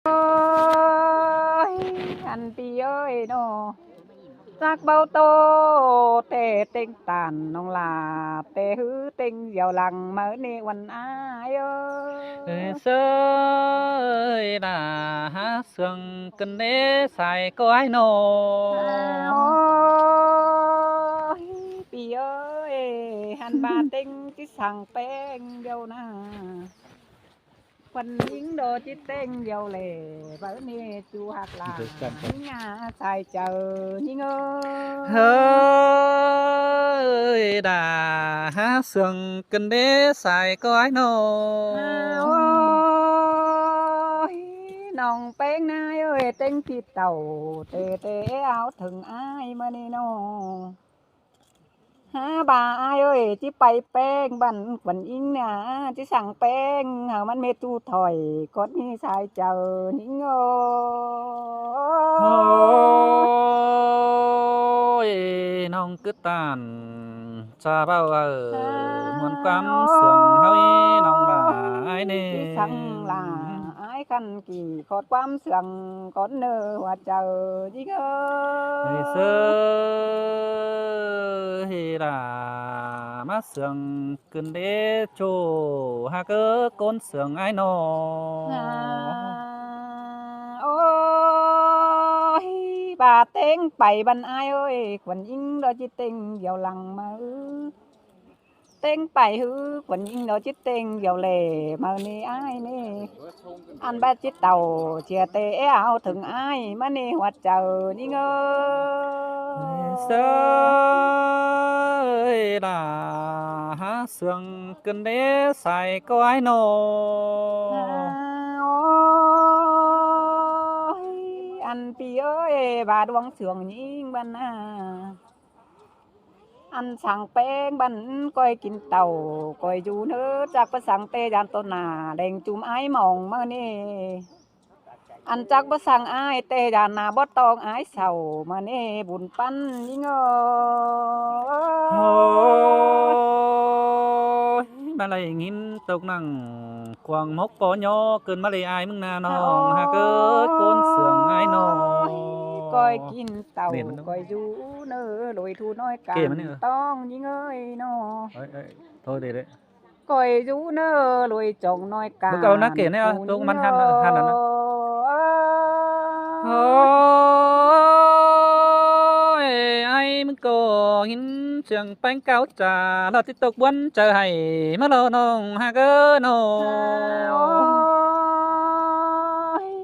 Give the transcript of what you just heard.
อันปีเอ้ยน้อจากเบาโตเตเต็งตานน้องลาเตหือเต็งเหยี่ยวหลังมื้อนี้วันอายเอ้ยเซ้ยน่าหาเสื่องกันเด้ใส่ก้อยโน โอ้ยปีเอ้ยหันบาเต็งที่สั่งแป้งเดียวนะวันยิงโดจิเต็งเดียวเลยมื้อนี้จูหักหลายิงหาใส่เจอยิงเอ้ เฮ้ยด่าหาเสื่องกันเด้ใส่ก้อยโน โอ้ยน้องเป้งนายเอ้ยเต็งที่เต่าเตเตเอาถึงอ้ายมานี่น้อหาบ่าอ้ายเอ้ยจิไปแป้งบันขวัญอิงน่ะจิสั่งแป้งเฮามันเมตูถอยกดนี้สายเจอนิงโอ้ยน้องกึดตานชาเบ้ามวนความเสื่องเฮาน้องบ่ายนี่ จิสั่งลาอ้ายคันกี่ขอดความเสื่องก่อนเนอว่าเจอจิง เฮ้ยเซ้ยด่ามาเสื่องกันเด้โจหากก้นเสื่องอ้ายน้อ โอ้ยบาเต็งไปบันอายเอ้ยขวัญยิงดอจิเต็งเหยี่ยวหลังมาเต็งไปฮือขวัญยิงดอจิเต็งเหยี่ยวแหล่มานี่อายนี่อันบาจิเต่าเชียเตเอาถึงอายมานี่หัวเจอนี่เง เซ้ยด่าหาเสื่องกันเด้ใส่ก้อยโน โอ้ยอันปีเอ้ยบาดวงเสืองยิงบันนาอันสั่งแป้งบันก้อยกินเต่าก้อยอยู่เนื้อจากประสังเตยานต้นนาแดงจุ่มอ้ายมองเมื่อนี่อันจากประสังอ้ายเตยานนาบ่ตองอ้ายเศร้าเมื่อนี่บุญปั้นยิงโอ้ยมาเลยงินตกนั่งกวางมกปอยอเกินมาเลยอายมึงนาน้องหากเกิดก้นเสื่องอ้ายน้อง ก้อยกินเต่าก้อยอยู่เนื้อลอยทูน้อยกันต้องยิงเอ้ยน้อ เอ้ยโทษดิ ก้อยอยู่เนื้อลอยจองน้อยกัน มึงเอานักเก็ตเนี่ยตรงมันหันนั่นนะโอ้ยไอ้มึงก็หินเสียงแป้งเก่าจ่าเราติดตกบนเจอให้มาโลน้องหากเกินน้อง โอ้